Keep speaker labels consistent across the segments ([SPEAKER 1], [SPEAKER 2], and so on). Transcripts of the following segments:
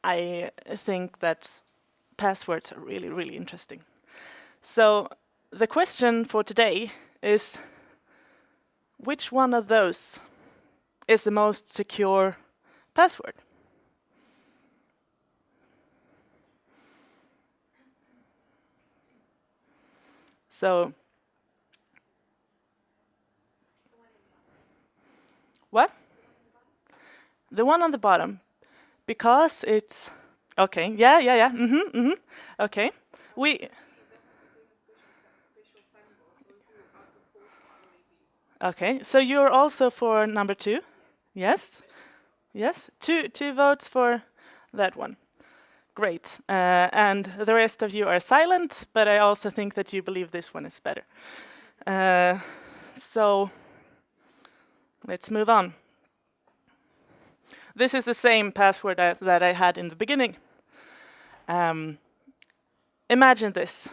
[SPEAKER 1] I think that passwords are really, really interesting. So the question for today is, which one of those is the most secure password? So, what? The one on the bottom, because it's okay. Yeah. Okay, we. Okay, so you're also for number 2? Yes. Yes. Two votes for that one. Great. And the rest of you are silent, but I also think that you believe this one is better. So let's move on. This is the same password that I had in the beginning. Imagine this.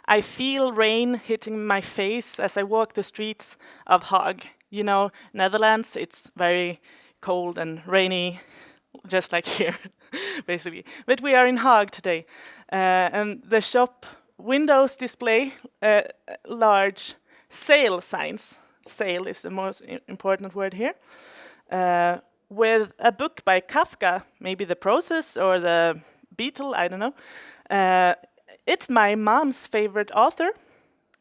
[SPEAKER 1] I feel rain hitting my face as I walk the streets of Hague. You know, Netherlands, it's very cold and rainy, just like here, basically. But we are in Hague today, and the shop windows display large sale signs. Sale is the most important word here. With a book by Kafka, maybe The Process or The Beetle, I don't know. It's my mom's favorite author,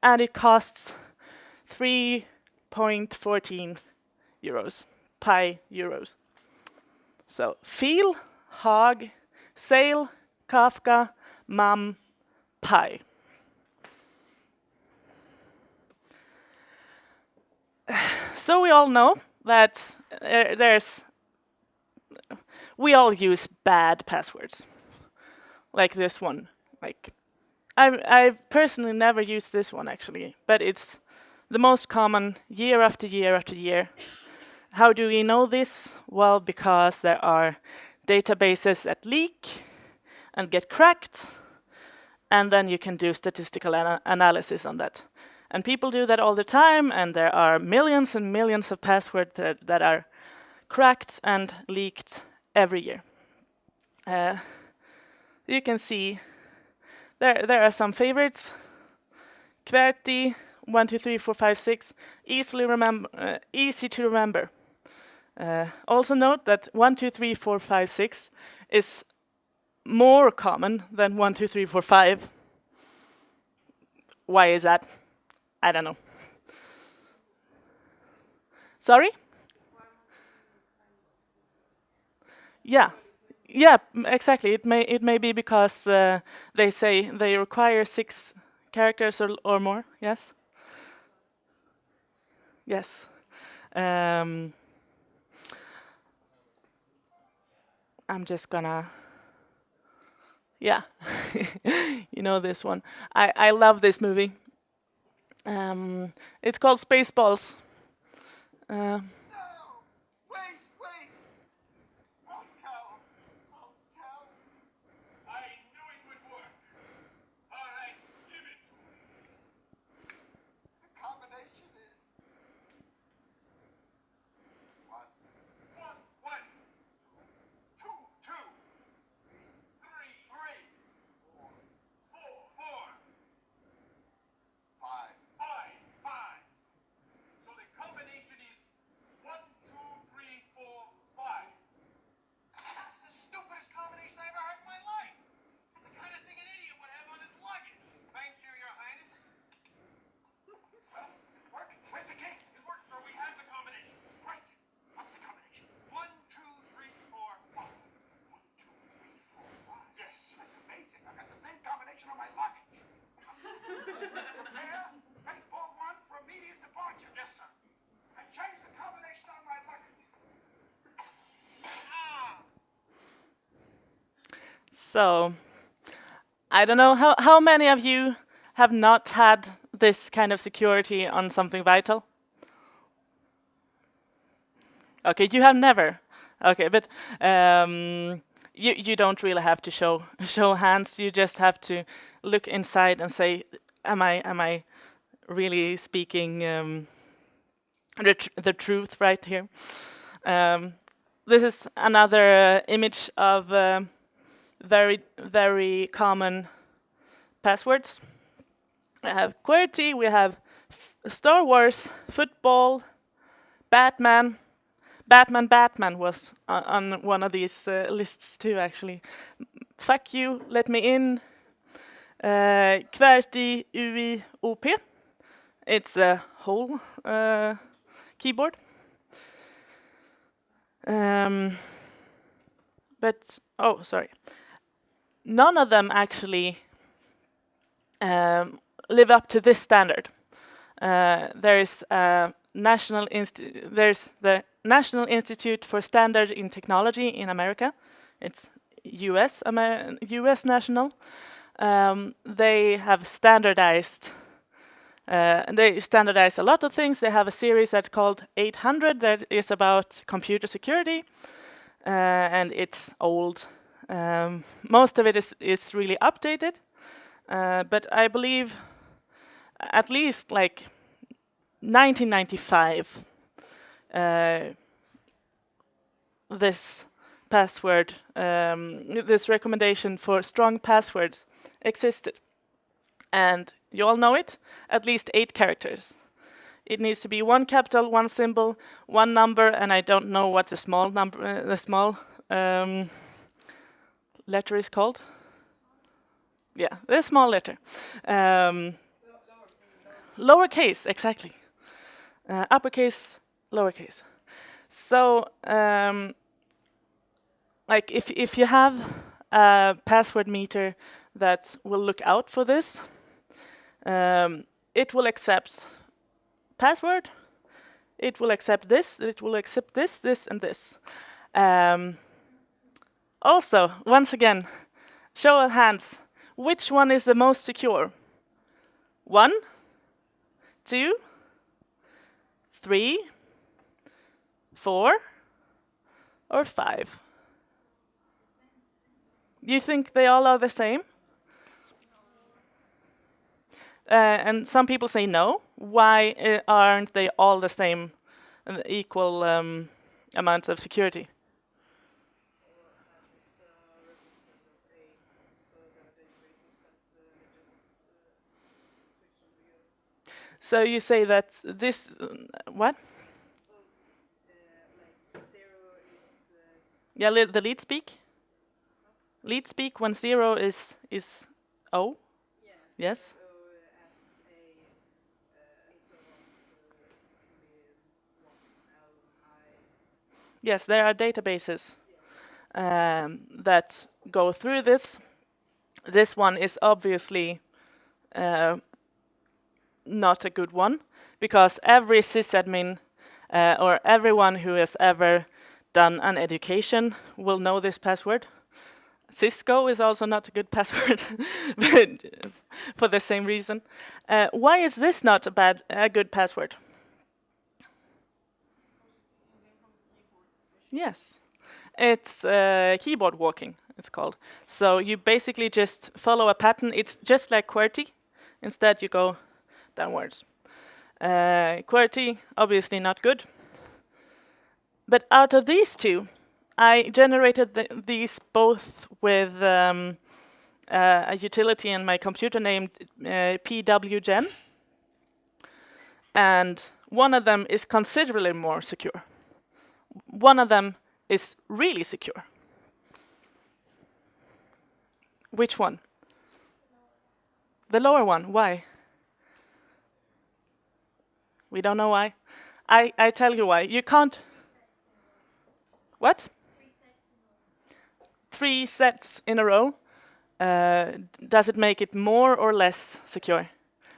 [SPEAKER 1] and it costs 3.14 euros, pi euros. So, feel, Hague, sale, Kafka, mom, pi. So we all know that we all use bad passwords, like this one. Like, I've personally never used this one actually, but it's the most common year after year after year. How do we know this? Well, because there are databases that leak and get cracked, and then you can do statistical analysis on that. And people do that all the time, and there are millions and millions of passwords that are cracked and leaked every year. You can see there are some favorites. QWERTY, 1, 2, 3, 4, 5, 6, easy to remember. Also note that 1, 2, 3, 4, 5, 6 is more common than 1, 2, 3, 4, 5. Why is that? I don't know. Sorry? Yeah, exactly. It may be because they say they require 6 characters or more. Yes. Yes. I'm just gonna. Yeah, you know this one. I love this movie. It's called Spaceballs.
[SPEAKER 2] No! Wait! Won't tell! I knew it would work. All right, give it to me. The combination is... One. Two. Three. Four. Five. So the combination is 1, 2, 3, 4, 5. That's the stupidest combination I ever heard in my life. It's the kind of thing an idiot would have on his luggage. Thank you, Your Highness. Well, it worked. Where's the key? It worked, sir. We have the combination. Right. What's the combination? 1, 2, 3, 4, 5. 1, 2, 3, 4, 5. Yes, that's amazing. I've got the same combination on my luggage. Prepare. Make for 1 for immediate departure. Yes, sir. I changed the combination on my luggage.
[SPEAKER 1] So, I don't know how many of you have not had this kind of security on something vital. Okay, you have never. Okay, but you don't really have to show hands. You just have to look inside and say, am I really speaking the truth right here? this is another image of very, very common passwords. We have QWERTY, we have Star Wars, football, Batman. Batman was on one of these lists too, actually. Fuck you, let me in. QWERTY, UI, OP. It's a whole keyboard. But, oh, sorry. None of them actually live up to this standard. There's the National Institute for Standard in Technology in America. It's US national. They have standardized. They standardize a lot of things. They have a series that's called 800 that is about computer security, and it's old. Most of it is really updated, but I believe at least like 1995, this password, this recommendation for strong passwords existed. And you all know it, at least 8 characters. It needs to be 1 capital, 1 symbol, 1 number, and I don't know what the small number, the small letter is called. Yeah, the small letter. Lowercase, exactly. Uppercase, lowercase. So, like if you have a password meter that will look out for this, it will accept password, it will accept this, it will accept this, this, and this. Also, once again, show of hands, which one is the most secure? 1, 2, 3, 4, or 5? You think they all are the same? And some people say no. Why aren't they all the same, equal amounts of security? So you say that this, what? Yeah, the lead speak. Lead speak when 0 is O. Yes. Yes, there are databases that go through this. This one is obviously not a good one, because every sysadmin or everyone who has ever done an education will know this password. Cisco is also not a good password, but for the same reason. Why is this not a good password? Yes, it's keyboard walking, it's called. So you basically just follow a pattern. It's just like QWERTY. Instead, you go downwards. QWERTY, obviously not good. But out of these two, I generated these both with a utility in my computer named pwgen. And one of them is considerably more secure. One of them is really secure. Which one? The lower one. Why? We don't know why. I tell you why. You can't. What? 3 sets in a row. Does it make it more or less secure?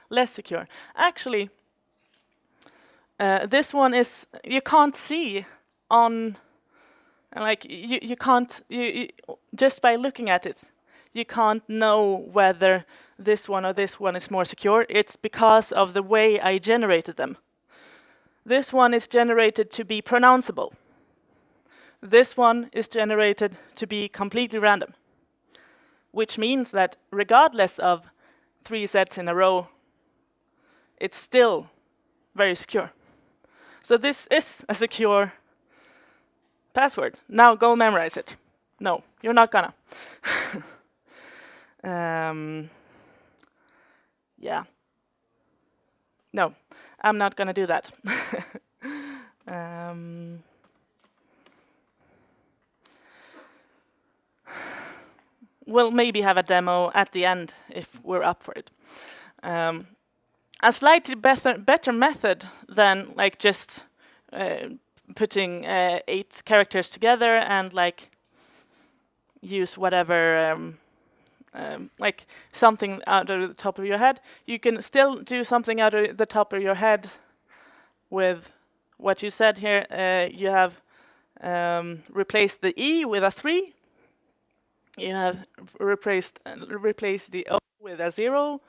[SPEAKER 1] Less secure. Actually, this one is, you can't see on, like, you can't, just by looking at it, you can't know whether this one or this one is more secure. It's because of the way I generated them. This one is generated to be pronounceable. This one is generated to be completely random, which means that regardless of 3 sets in a row, it's still very secure. So this is a secure password. Now go memorize it. No, you're not gonna. Yeah. No, I'm not gonna do that. We'll maybe have a demo at the end if we're up for it. A slightly better method than like just putting 8 characters together and like use whatever like something out of the top of your head. You can still do something out of the top of your head with what you said here. You have replaced the E with a 3. You have replaced the O with a 0.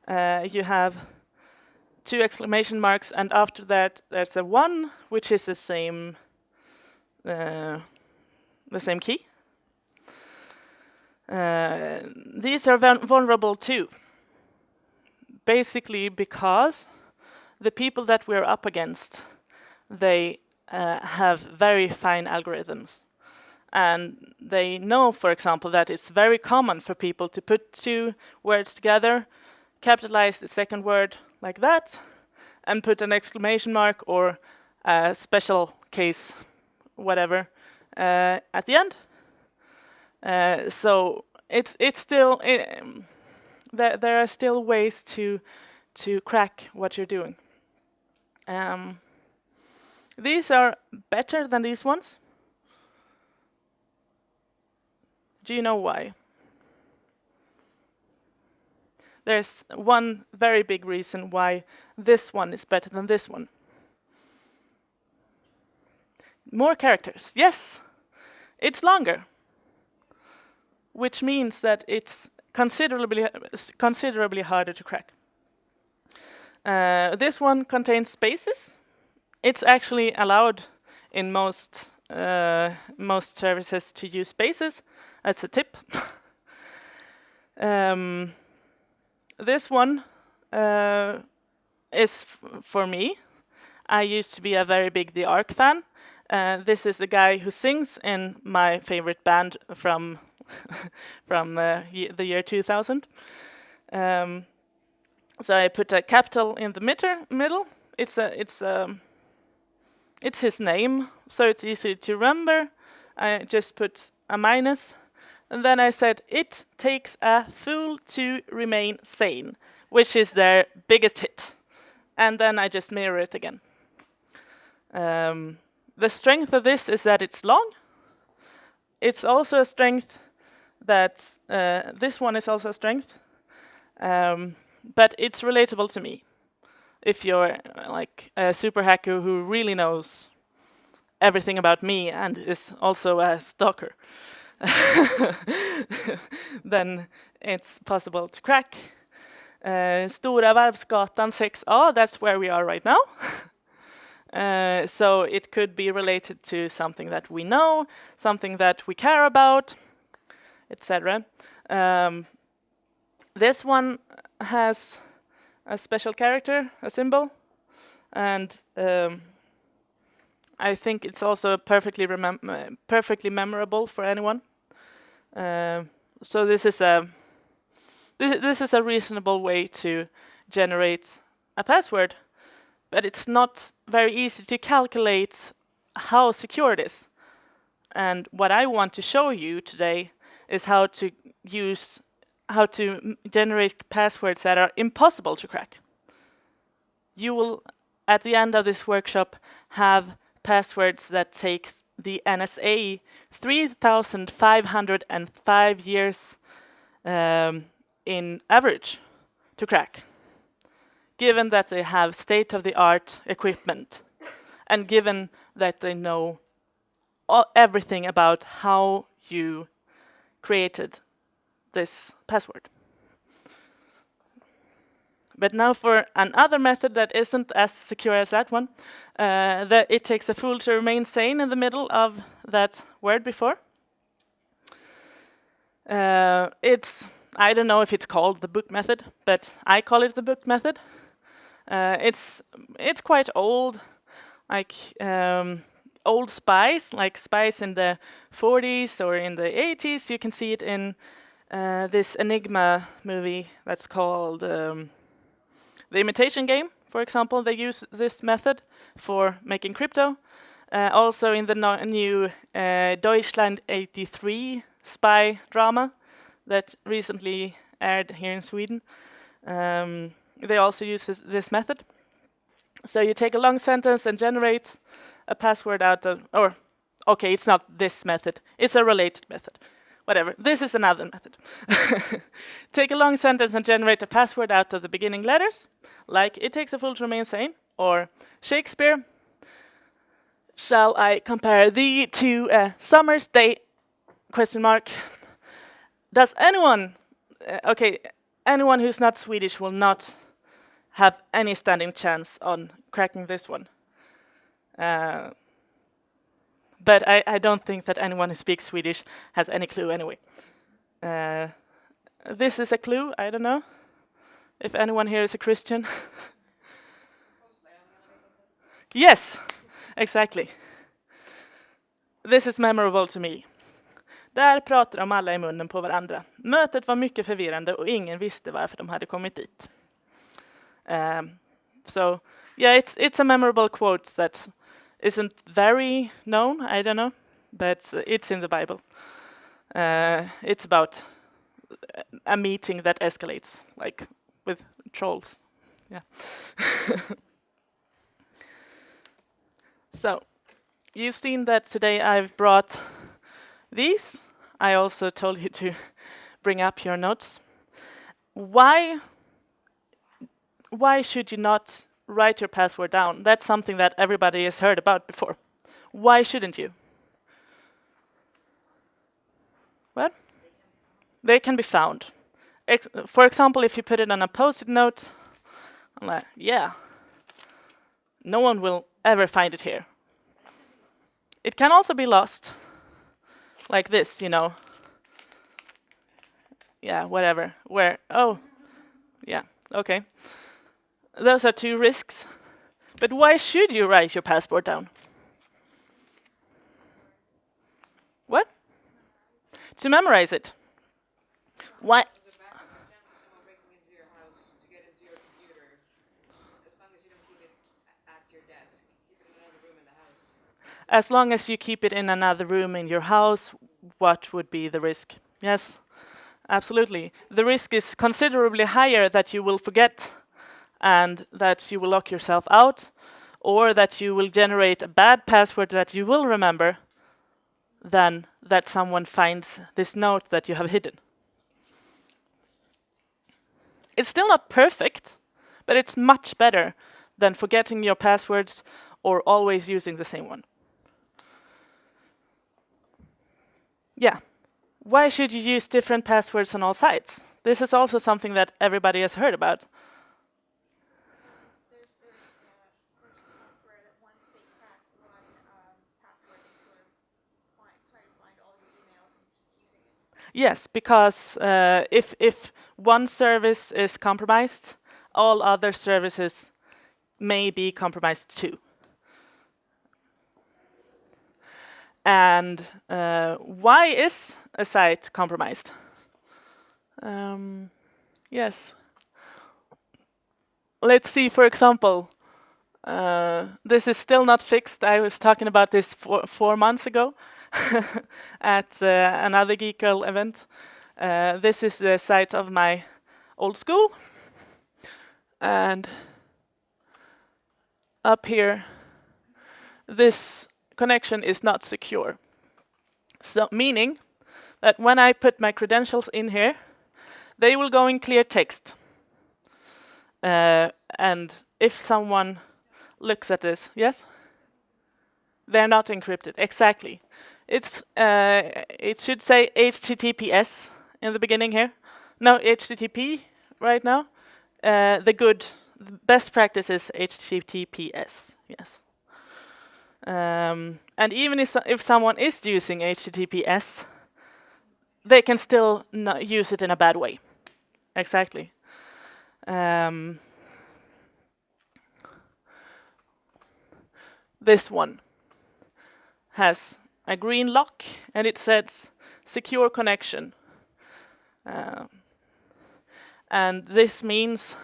[SPEAKER 1] You have 2 exclamation marks, and after that there's a 1, which is the same key. These are vulnerable too, basically because the people that we're up against, they have very fine algorithms. And they know, for example, that it's very common for people to put 2 words together, capitalize the second word like that, and put an exclamation mark or a special case, whatever, at the end. So it's still there are still ways to crack what you're doing. These are better than these ones. Do you know why? There's one very big reason why this one is better than this one. More characters. Yes, it's longer, which means that it's considerably harder to crack. This one contains spaces. It's actually allowed in most services to use spaces. That's a tip. This one is for me. I used to be a very big The Ark fan. This is the guy who sings in my favorite band from the year 2000. So I put a capital in the middle. It's his name, so it's easy to remember. I just put a minus, and then I said, it takes a fool to remain sane, which is their biggest hit. And then I just mirror it again. The strength of this is that it's long. It's also a strength that this one is also a strength, but it's relatable to me. If you're like a super hacker who really knows everything about me and is also a stalker, then it's possible to crack. Stora Varvsgatan 6A, that's where we are right now. So it could be related to something that we know, something that we care about, etc. This one has a special character, a symbol, and I think it's also perfectly memorable for anyone. So this is a reasonable way to generate a password, but it's not very easy to calculate how secure it is. And what I want to show you today is how to generate passwords that are impossible to crack. You will, at the end of this workshop, have passwords that takes the NSA 3,505 years in average to crack, given that they have state-of-the-art equipment, and given that they know everything about how you created this password. But now for another method that isn't as secure as that one, that it takes a fool to remain sane in the middle of that word before. I don't know if it's called the book method, but I call it the book method. It's quite old. Like old spies, like spies in the 40s or in the 80s. You can see it in this Enigma movie that's called The Imitation Game, for example. They use this method for making crypto. Also in the new Deutschland 83 spy drama that recently aired here in Sweden. They also use this method. So you take a long sentence and generate a password out of, or okay, it's not this method, it's a related method. Whatever, this is another method. Take a long sentence and generate a password out of the beginning letters, like it takes a fool to remain sane, or Shakespeare. Shall I compare thee to a summer's day? Question mark. Does anyone, anyone who's not Swedish will not have any standing chance on cracking this one. But I don't think that anyone who speaks Swedish has any clue anyway. This is a clue, I don't know. If anyone here is a Christian. Yes, exactly. This is memorable to me. Där pratar de alla i munnen på varandra. Mötet var mycket förvirrande och ingen visste varför de hade kommit dit. So, yeah, it's a memorable quote that isn't very known, I don't know, but it's in the Bible. It's about a meeting that escalates, like with trolls. Yeah. So, you've seen that today I've brought these. I also told you to bring up your notes. Why should you not write your password down? That's something that everybody has heard about before. Why shouldn't you? What? They can be found. For example, if you put it on a post-it note, I'm like, yeah, no one will ever find it here. It can also be lost, like this, you know. Yeah, whatever. Where? Oh, yeah, okay. Those are two risks. But why should you write your passport down? What? To memorize it. Why? As long as you keep it in another room in your house, what would be the risk? Yes, absolutely. The risk is considerably higher that you will forget and that you will lock yourself out, or that you will generate a bad password that you will remember, than that someone finds this note that you have hidden. It's still not perfect, but it's much better than forgetting your passwords or always using the same one. Yeah. Why should you use different passwords on all sites? This is also something that everybody has heard about.
[SPEAKER 3] There's software that once they crack one password, they sort of try to find all your emails and keep using it.
[SPEAKER 1] Yes, because if one service is compromised, all other services may be compromised too. And why is a site compromised? Yes. Let's see, for example, this is still not fixed. I was talking about this 4 months ago at another Geek Girl event. This is the site of my old school. And up here, this connection is not secure. So meaning that when I put my credentials in here, they will go in clear text. And if someone looks at this, yes? They're not encrypted, exactly. It should say HTTPS in the beginning here. No, HTTP right now. The best practice is HTTPS, yes. And even if someone is using HTTPS, they can still use it in a bad way. Exactly. This one. has a green lock and it says secure connection. And this means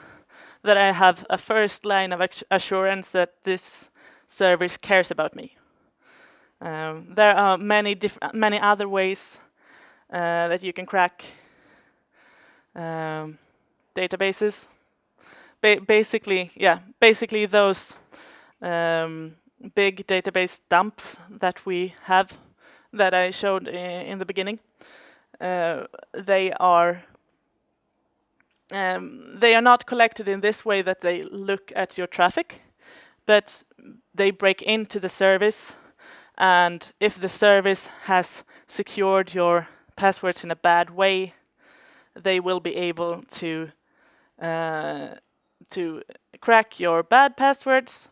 [SPEAKER 1] that I have a first line of assurance that this service cares about me. There are many other ways that you can crack databases. Basically those big database dumps that we have, that I showed in the beginning. They are not collected in this way that they look at your traffic, but they break into the service, and if the service has secured your passwords in a bad way, they will be able to crack your bad passwords.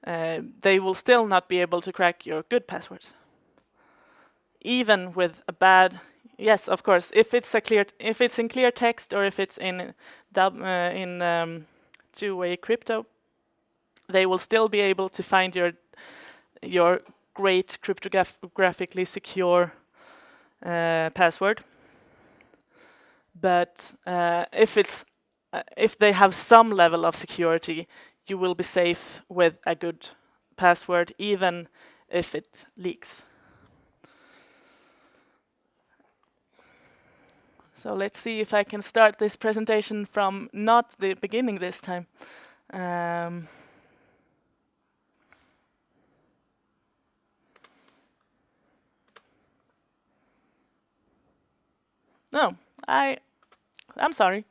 [SPEAKER 1] They will still not be able to crack your good passwords. Even with a bad, yes, of course, if it's in clear text or if it's in two-way crypto, they will still be able to find your great cryptographically secure password. But if they have some level of security, you will be safe with a good password, even if it leaks. So let's see if I can start this presentation from not the beginning this time. No, I'm sorry.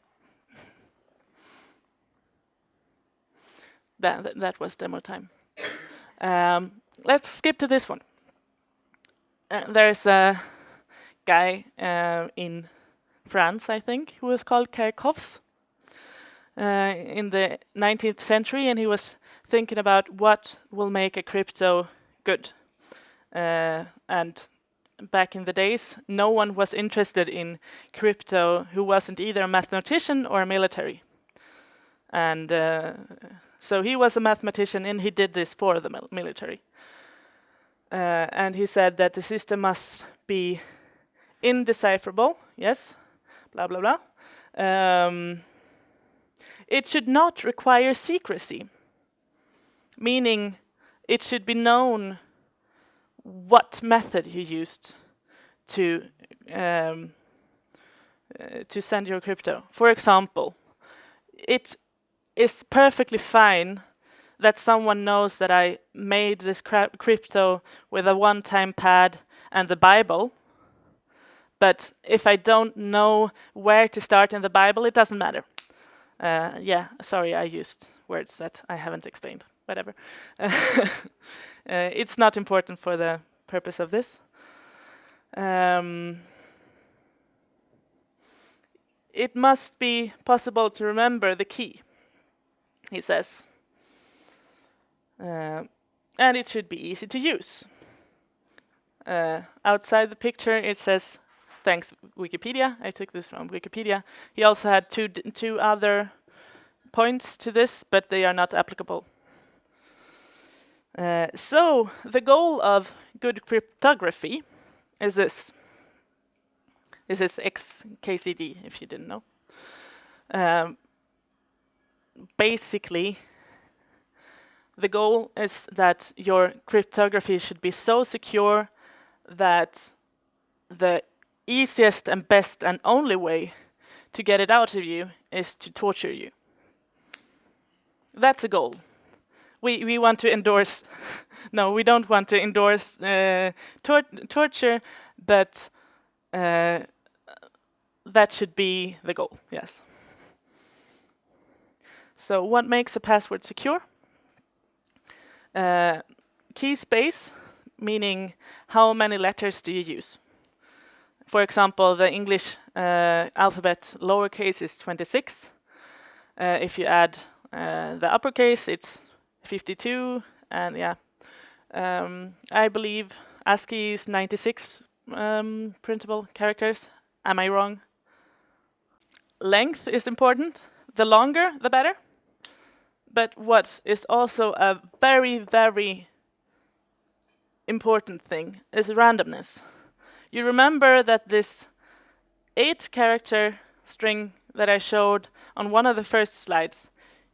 [SPEAKER 1] That was demo time. Let's skip to this one. There's a guy in France, I think, who was called Kerckhoffs in the 19th century, and he was thinking about what will make a crypto good. And back in the days, no one was interested in crypto who wasn't either a mathematician or a military. And so he was a mathematician, and he did this for the military. And he said that the system must be indecipherable, yes, blah, blah, blah. It should not require secrecy, meaning it should be known what method you used to send your crypto. For example, it is perfectly fine that someone knows that I made this crypto with a one-time pad and the Bible, but if I don't know where to start in the Bible, it doesn't matter. Sorry, I used words that I haven't explained. Whatever. It's not important for the purpose of this. It must be possible to remember the key, he says. And it should be easy to use. Outside the picture it says, thanks Wikipedia, I took this from Wikipedia. He also had two other points to this, but they are not applicable. So the goal of good cryptography is this. This is XKCD, if you didn't know. Basically, the goal is that your cryptography should be so secure that the easiest and best and only way to get it out of you is to torture you. That's a goal. We want to endorse, no, we don't want to endorse torture, but that should be the goal, yes. So what makes a password secure? Key space, meaning how many letters do you use? For example, the English alphabet lowercase is 26. If you add the uppercase, it's 52, and yeah. I believe ASCII is 96 printable characters. Am I wrong? Length is important. The longer, the better. But what is also a very, very important thing is randomness. You remember that this 8-character string that I showed on one of the first slides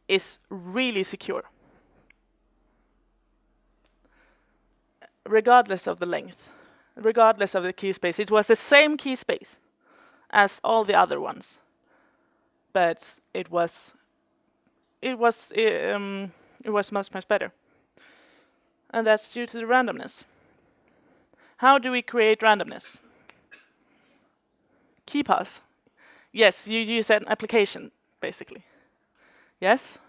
[SPEAKER 1] is really secure, regardless of the length, regardless of the key space. It was the same key space as all the other ones, but it was much better, and that's due to the randomness. How do we create randomness? Key pass. Yes, you use an application, basically. Yes?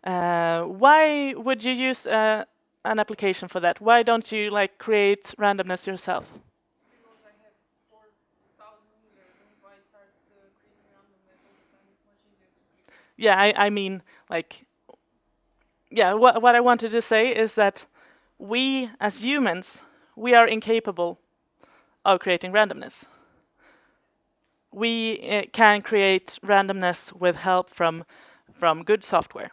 [SPEAKER 1] Why would you use an application for that? Why don't you like create randomness yourself?
[SPEAKER 3] Because I have 4,000 users, and if I start creating randomness all the time, it's much easier to create.
[SPEAKER 1] Yeah, I mean, like, yeah, what I wanted to say is that we, as humans, we are incapable of creating randomness. We can create randomness with help from good software,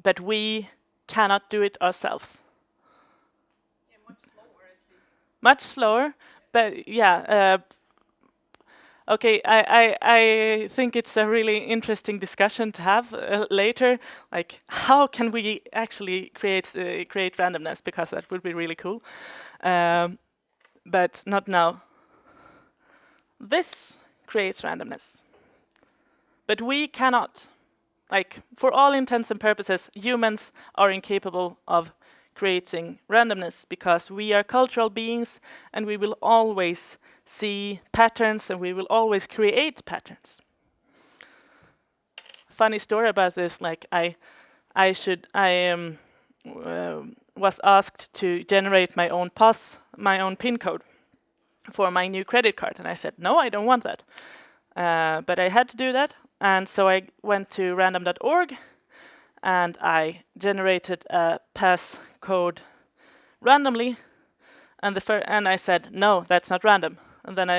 [SPEAKER 1] but we cannot do it ourselves.
[SPEAKER 3] Yeah, much slower at least.
[SPEAKER 1] Much slower, but yeah. Okay, I think it's a really interesting discussion to have later. Like, how can we actually create randomness? Because that would be really cool, but not now. This creates randomness, but we cannot. Like, for all intents and purposes, humans are incapable of creating randomness because we are cultural beings and we will always see patterns and we will always create patterns. Funny story about this, like I was asked to generate my own PIN code for my new credit card, and I said no, I don't want that. But I had to do that, and so I went to random.org and I generated a passcode randomly, and I said no, that's not random. And then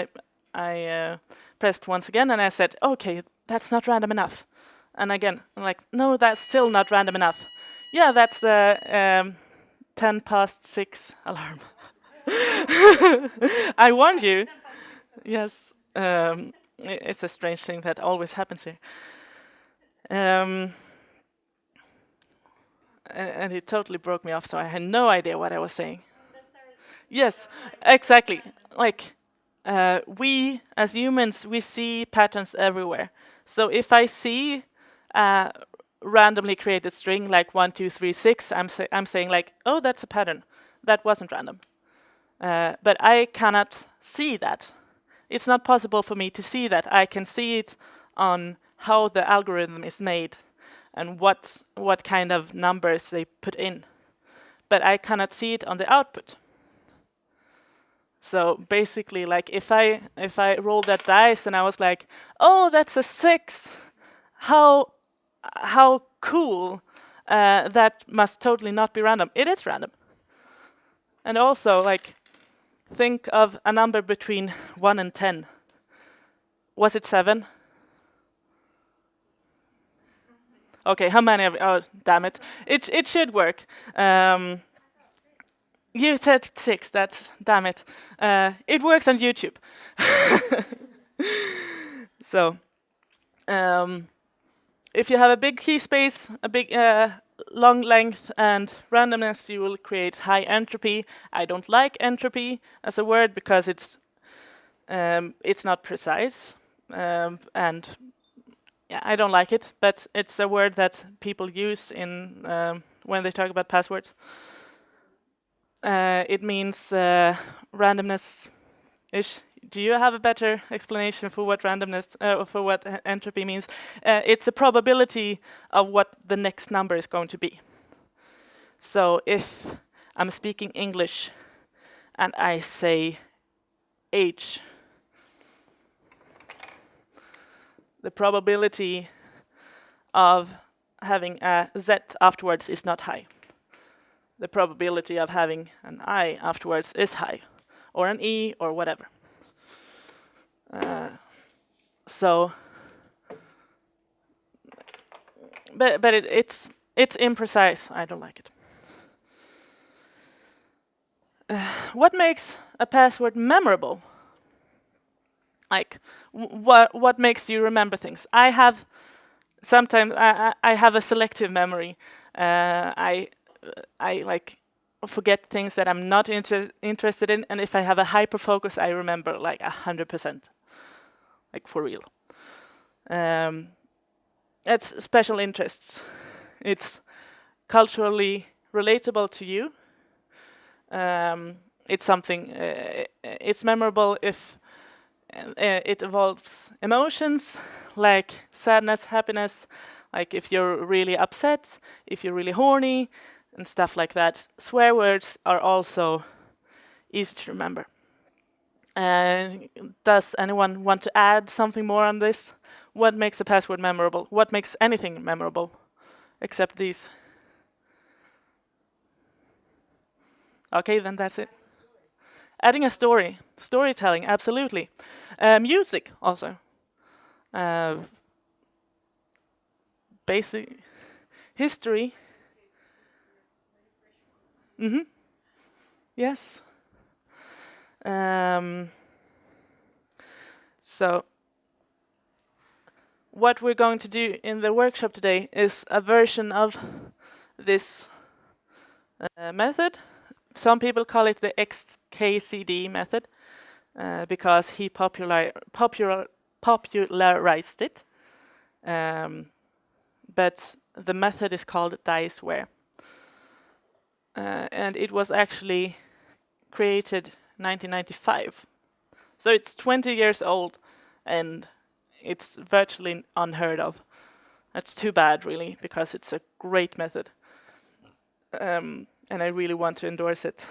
[SPEAKER 1] I pressed once again and I said, okay, that's not random enough. And again, I'm like, no, that's still not random enough. Yeah, that's a 10 past 6 alarm. I warned you. Yes, it's a strange thing that always happens here. And it totally broke me off, so I had no idea what I was saying. Yes, exactly. Like, we as humans, we see patterns everywhere. So if I see a randomly created string like 1, 2, 3, 6, I'm saying like, oh, that's a pattern. That wasn't random. But I cannot see that. It's not possible for me to see that. I can see it on how the algorithm is made and what kind of numbers they put in. But I cannot see it on the output. So basically, like if I rolled that dice and I was like, oh, that's a 6. How cool. That must totally not be random. It is random. And also, like, think of a number between 1 and 10. Was it 7? Okay, how many of you? Oh, damn it. It should work. You said 6, that's, damn it. It works on YouTube. So, if you have a big key space, a big long length and randomness, you will create high entropy. I don't like entropy as a word because it's not precise, and yeah, I don't like it. But it's a word that people use in when they talk about passwords. It means randomness-ish. Do you have a better explanation for what randomness, for what entropy means? It's a probability of what the next number is going to be. So if I'm speaking English and I say H, the probability of having a Z afterwards is not high. The probability of having an I afterwards is high, or an E, or whatever. So, but it's imprecise. I don't like it. What makes a password memorable? Like, what makes you remember things? I have sometimes I have a selective memory. I like forget things that I'm not interested in, and if I have a hyper focus, I remember like 100%, like for real. It's special interests. It's culturally relatable to you. It's something. It's memorable if it involves emotions like sadness, happiness, like if you're really upset, if you're really horny, and stuff like that. Swear words are also easy to remember. Does anyone want to add something more on this? What makes a password memorable? What makes anything memorable except these? Okay, then that's it. Adding a story. Storytelling, absolutely. Music, also. Basic history. Yes. So, what we're going to do in the workshop today is a version of this method. Some people call it the XKCD method because he popularized it. But the method is called Diceware. And it was actually created 1995. So it's 20 years old, and it's virtually unheard of. That's too bad, really, because it's a great method. And I really want to endorse it.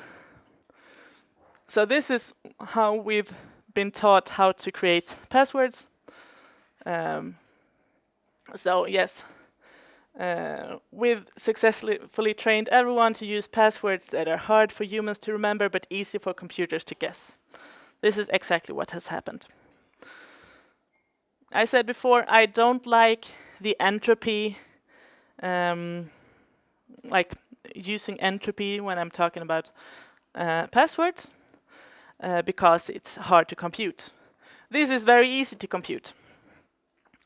[SPEAKER 1] So this is how we've been taught how to create passwords. So yes, we've successfully trained everyone to use passwords that are hard for humans to remember but easy for computers to guess. This is exactly what has happened. I said before, I don't like the entropy, like using entropy when I'm talking about passwords, because it's hard to compute. This is very easy to compute.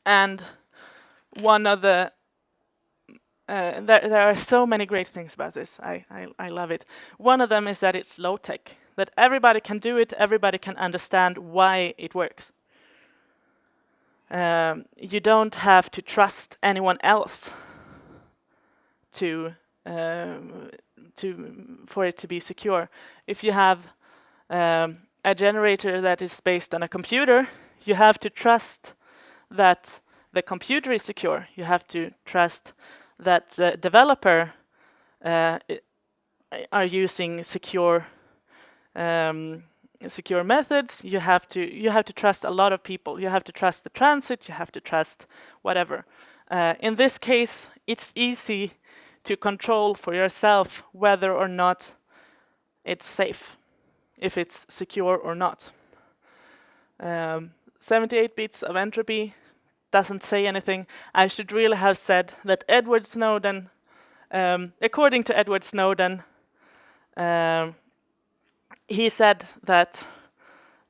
[SPEAKER 1] And one of the there are so many great things about this. I love it. One of them is that it's low tech, that everybody can do it, everybody can understand why it works. You don't have to trust anyone else for it to be secure. If you have a generator that is based on a computer, you have to trust that the computer is secure. You have to trust that the developer are using secure methods. You have to trust a lot of people. You have to trust the transit. You have to trust whatever. In this case, it's easy to control for yourself whether or not it's safe, if it's secure or not. 78 bits of entropy doesn't say anything. I should really have said that Edward Snowden, according to Edward Snowden, he said that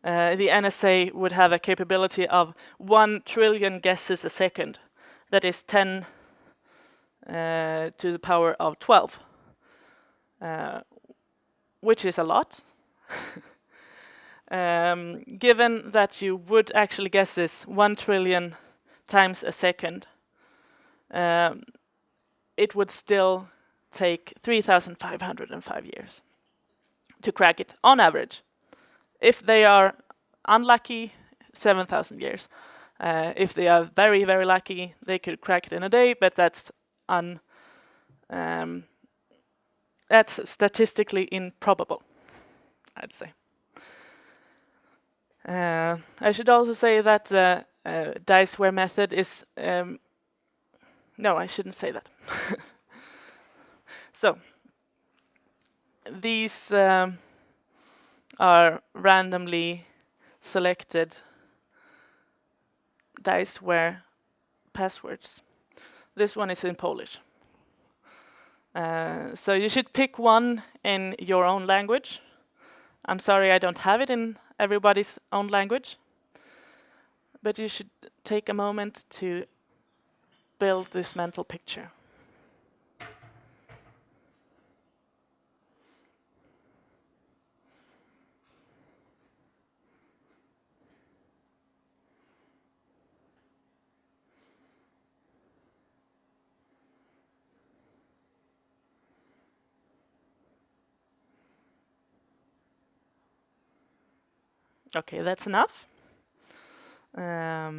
[SPEAKER 1] the NSA would have a capability of 1 trillion guesses a second. That is 10 to the power of 12, which is a lot. Given that you would actually guess this 1 trillion times a second, it would still take 3,505 years to crack it on average. If they are unlucky, 7,000 years. If they are very, very lucky, they could crack it in a day, but that's statistically improbable, I'd say. I should also say that the Diceware method is... no, I shouldn't say that. So, these are randomly selected Diceware passwords. This one is in Polish. So you should pick one in your own language. I'm sorry I don't have it in everybody's own language, but you should take a moment to build this mental picture. Okay, that's enough. Yeah,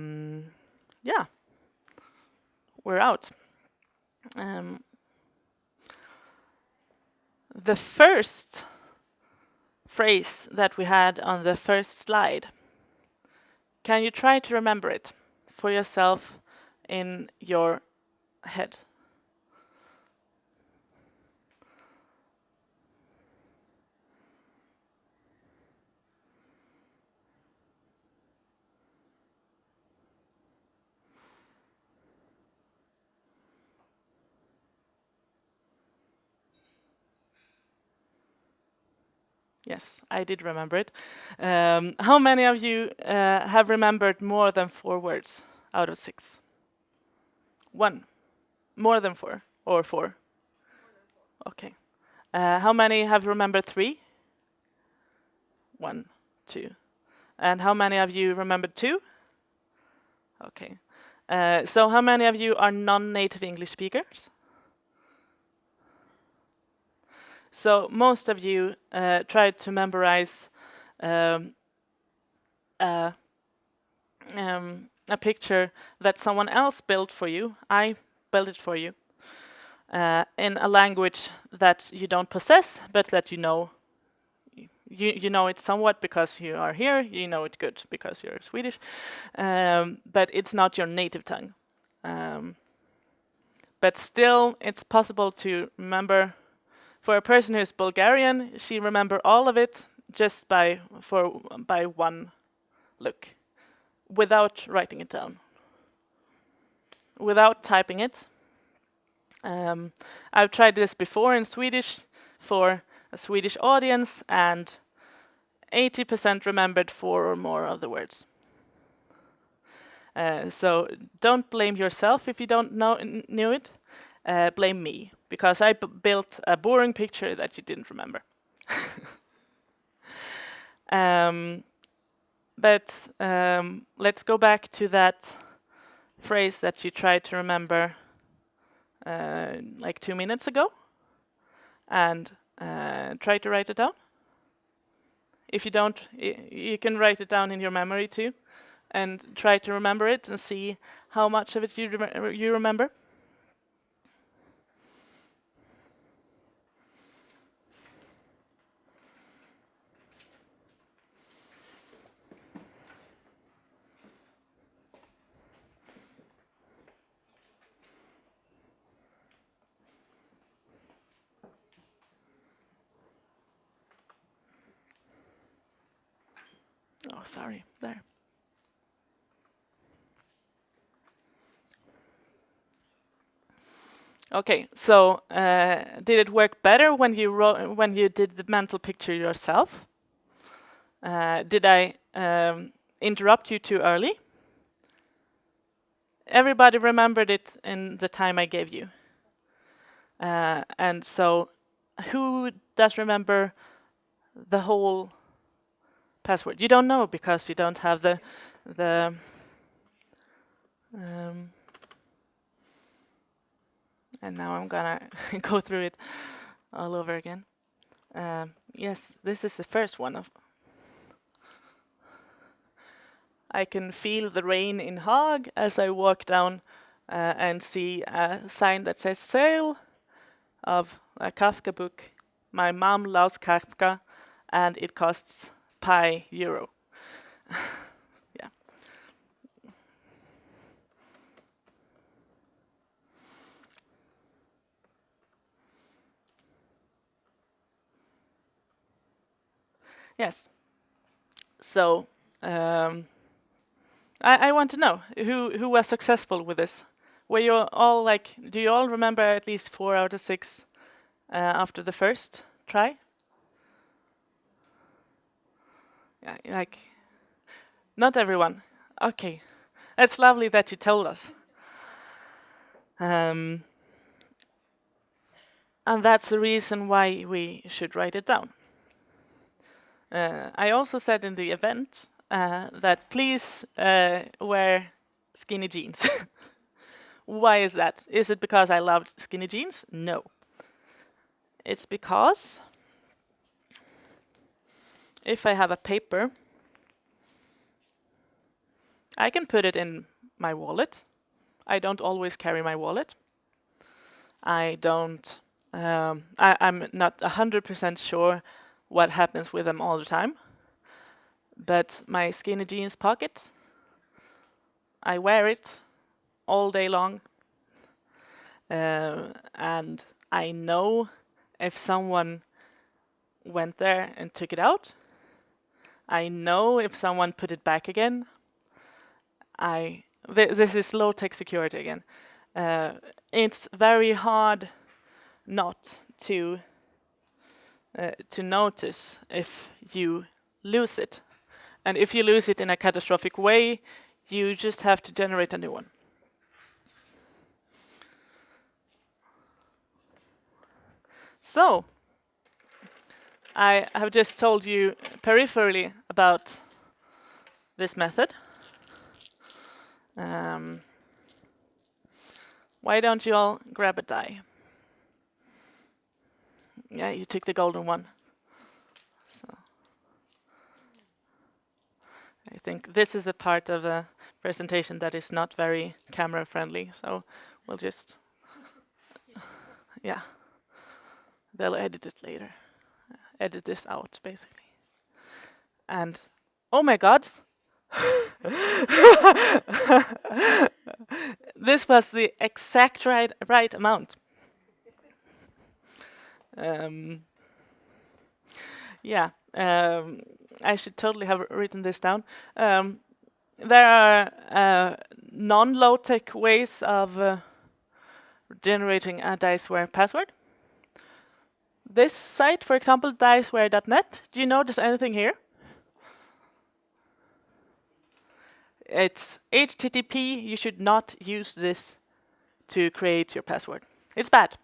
[SPEAKER 1] we're out. The first phrase that we had on the first slide, can you try to remember it for yourself in your head? Yes, I did remember it. How many of you have remembered more than 4 words out of 6? 1. More than 4 or 4? Okay. How many have remembered 3? 1, 2. And how many of you remembered 2? Okay. So how many of you are non-native English speakers? So most of you tried to memorize a picture that someone else built for you. I built it for you in a language that you don't possess, but that you know. You know it somewhat because you are here. You know it good because you're Swedish, but it's not your native tongue. But still, it's possible to remember. For a person who's Bulgarian, she remember all of it just by one look, without writing it down, without typing it. I've tried this before in Swedish for a Swedish audience, and 80% remembered 4 or more of the words. So don't blame yourself if you don't knew it. Blame me, because I built a boring picture that you didn't remember. But let's go back to that phrase that you tried to remember like 2 minutes ago, and try to write it down. If you don't, you can write it down in your memory too, and try to remember it and see how much of it you remember. Oh, sorry, there. Okay, so did it work better when you did the mental picture yourself? Did I interrupt you too early? Everybody remembered it in the time I gave you. And so, who does remember the whole password? You don't know because you don't have the and now I'm gonna go through it all over again. Yes, this is the first one of. I can feel the rain in Haag as I walk down and see a sign that says sale of a Kafka book. My mom loves Kafka, and it costs €. Yeah. Yes. So I want to know who was successful with this. Were you all like? Do you all remember at least 4 out of 6 after the first try? like, not everyone. Okay, it's lovely that you told us. And that's the reason why we should write it down. I also said in the event that please wear skinny jeans. Why is that? Is it because I loved skinny jeans? No. It's because if I have a paper, I can put it in my wallet. I don't always carry my wallet. I don't. I'm not 100% sure what happens with them all the time. But my skinny jeans pocket, I wear it all day long. And I know if someone went there and took it out. I know if someone put it back again. This is low-tech security again. It's very hard not to notice if you lose it. And if you lose it in a catastrophic way, you just have to generate a new one. So, I have just told you peripherally about this method. Why don't you all grab a die? Yeah, you took the golden one. So, I think this is a part of a presentation that is not very camera friendly, so we'll just, yeah, they'll edit it later. Edit this out, basically. And, oh my god, this was the exact right amount. Yeah, I should totally have written this down. There are non-low-tech ways of generating a Diceware password. This site, for example, diceware.net. Do you notice anything here? It's HTTP. You should not use this to create your password. It's bad.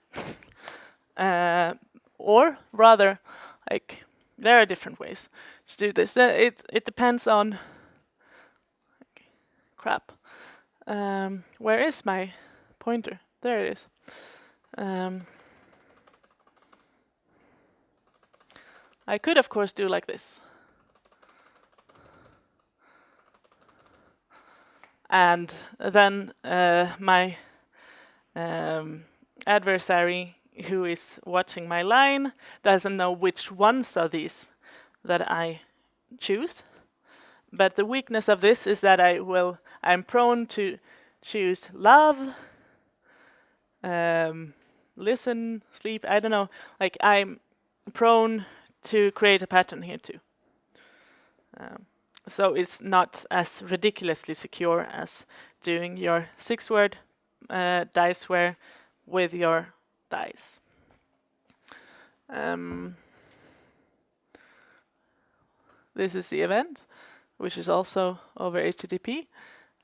[SPEAKER 1] Or rather, like, there are different ways to do this. It depends on. Crap. Where is my pointer? There it is. I could, of course, do like this. And then my adversary, who is watching my line, doesn't know which ones of these that I choose. But the weakness of this is that I'm prone to choose love, listen, sleep, I don't know. Like, I'm prone to create a pattern here too. So it's not as ridiculously secure as doing your 6-word Diceware with your dice. This is the event, which is also over HTTP.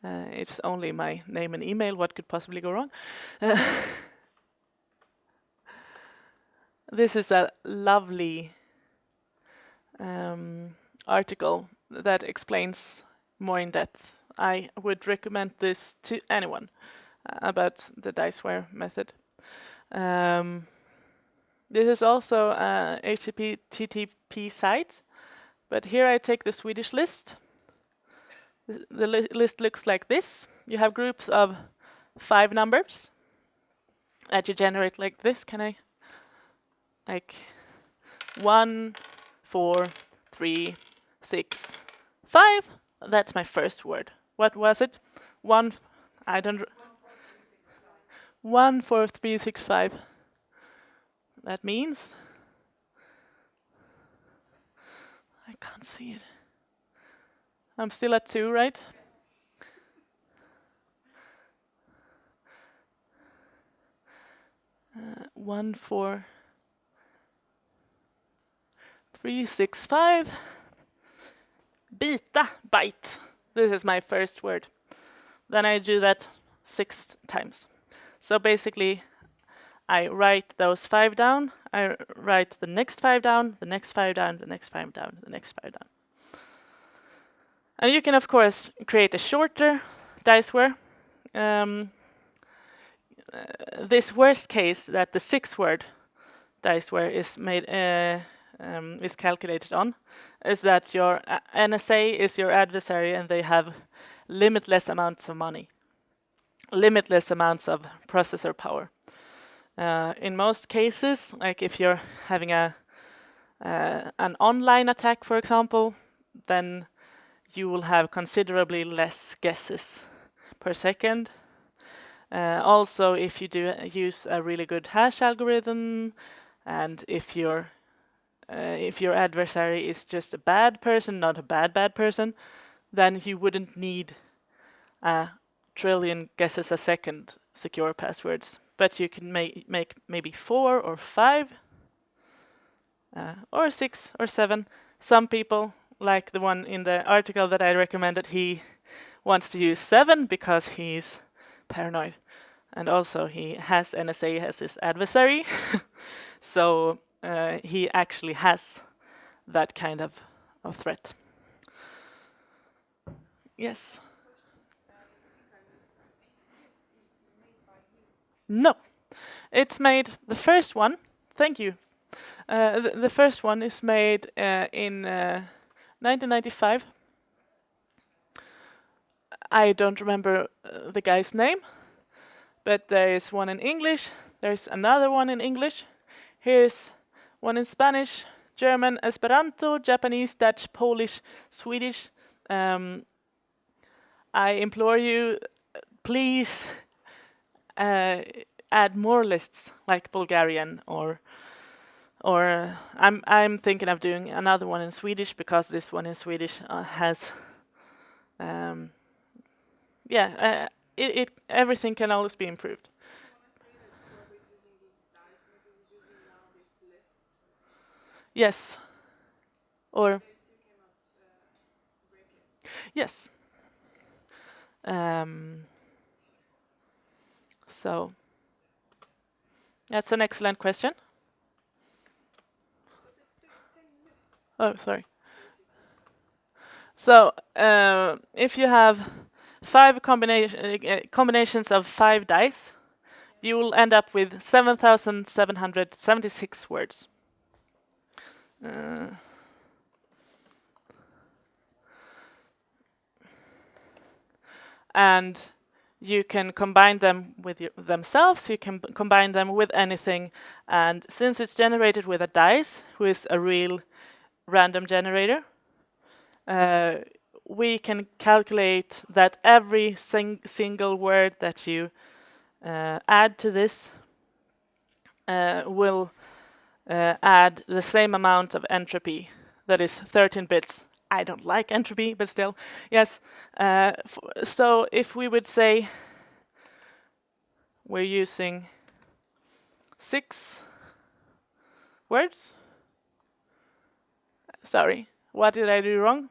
[SPEAKER 1] It's only my name and email. What could possibly go wrong? This is a lovely article that explains more in depth. I would recommend this to anyone about the Diceware method. This is also a HTTP site, but here I take the Swedish list. The list looks like this. You have groups of 5 numbers that you generate like this. Can I? Like 1, 4, 3, 6, 5. That's my first word. What was it? 1. I don't. 1, 4, 3, 6, 5. That means I can't see it. I'm still at 2, right? Uh, 1, 4, 3, 6, 5. bite. This is my first word. Then I do that 6 times. So basically, I write those 5 down, I write the next 5 down, the next 5 down, the next 5 down, the next 5 down. And you can, of course, create a shorter diceware. This worst case that the 6-word diceware is calculated on is that your NSA is your adversary and they have limitless amounts of money, limitless amounts of processor power. In most cases, like if you're having an online attack, for example, then you will have considerably less guesses per second. Also, if you do use a really good hash algorithm, and if your adversary is just a bad person, not a bad person, then you wouldn't need a trillion guesses a second secure passwords. But you can make maybe 4 or 5, or 6 or 7. Some people, like the one in the article that I recommended, he wants to use 7 because he's paranoid. And also he has NSA as his adversary. So he actually has that kind of threat. Yes? No. It's made, the first one, thank you. The first one is made in 1995. I don't remember the guy's name, but there is one in English, there's another one in English, here's one in Spanish, German, Esperanto, Japanese, Dutch, Polish, Swedish. I implore you, please add more lists like Bulgarian or I'm thinking of doing another one in Swedish because this one in Swedish has everything can always be improved. Yes. Or yes. So that's an excellent question. Oh, sorry. So if you have 5 combinations of 5 dice, you will end up with 7,776 words. And you can combine them with themselves, you can combine them with anything, and since it's generated with a dice, who is a real random generator, we can calculate that every single word that you add to this will add the same amount of entropy, that is 13 bits. I don't like entropy, but still, yes. So if we would say we're using 6 words. Sorry, what did I do wrong?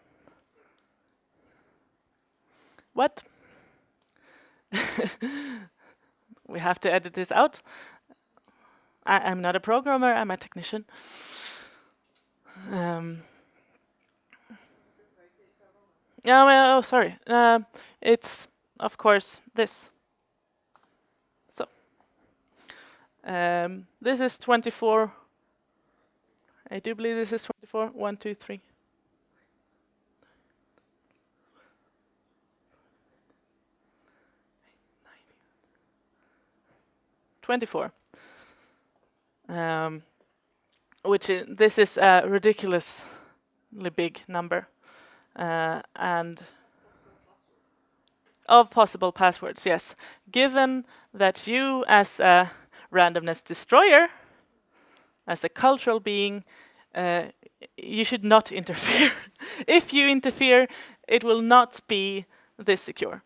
[SPEAKER 1] What? We have to edit this out. I'm not a programmer, I'm a technician. Sorry. It's, of course, this. So, this is 24. I do believe this is 24. 1, 2, 3. 24. This is a ridiculously big number. And of possible passwords, yes. Given that you, as a randomness destroyer, as a cultural being, you should not interfere. If you interfere, it will not be this secure.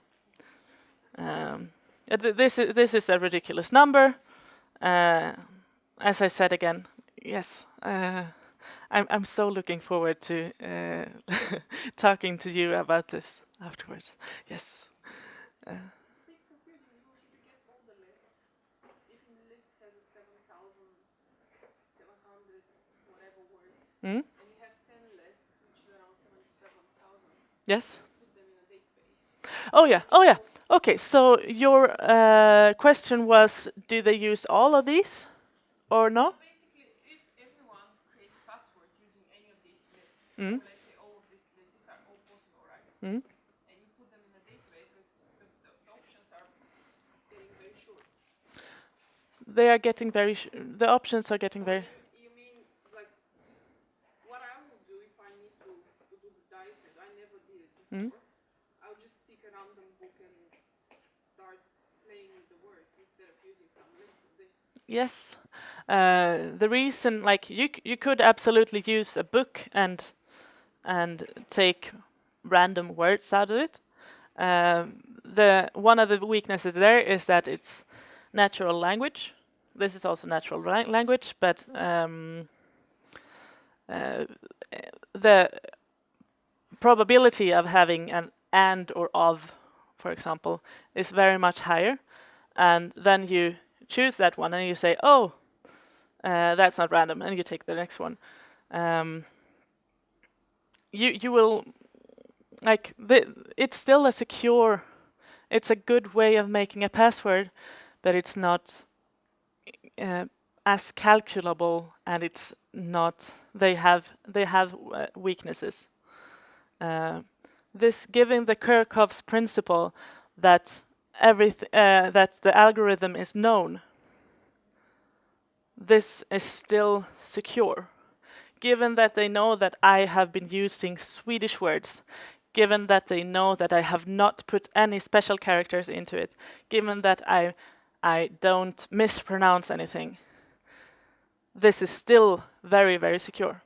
[SPEAKER 1] This is a ridiculous number. As I said again, yes. I'm so looking forward to talking to you about this afterwards. Yes.
[SPEAKER 4] Big confusing because if you get all the list, if the list has a 7,700 whatever words,
[SPEAKER 1] Mm?
[SPEAKER 4] and you have 10 lists, which is around 77,000,
[SPEAKER 1] Yes.
[SPEAKER 4] put them in a database.
[SPEAKER 1] Oh yeah. Oh yeah. Okay. So your question was, do they use all of these, or no?
[SPEAKER 4] So basically, if everyone creates a password using any of these lists,
[SPEAKER 1] Mm.
[SPEAKER 4] or let's say all of these lists, these are all possible, right?
[SPEAKER 1] Mm.
[SPEAKER 4] And you put them in a database, so the options are getting very short.
[SPEAKER 1] They are getting very. The options are getting very.
[SPEAKER 4] You mean like what I will do if I need to do the dice thing? I never did it before. I'll just pick a random book and start playing with the words instead of using some list of this.
[SPEAKER 1] Yes. The reason, like, you could absolutely use a book and take random words out of it. The one of the weaknesses there is that it's natural language. This is also natural language, but the probability of having an and or of, for example, is very much higher. And then you choose that one and you say, oh, that's not random, and you take the next one. You will, like, it's still a secure, it's a good way of making a password, but it's not as calculable, and it's not, they have weaknesses. This giving the Kirchhoff's principle that that the algorithm is known, this is still secure. Given that they know that I have been using Swedish words, given that they know that I have not put any special characters into it, given that I don't mispronounce anything, this is still very, very secure.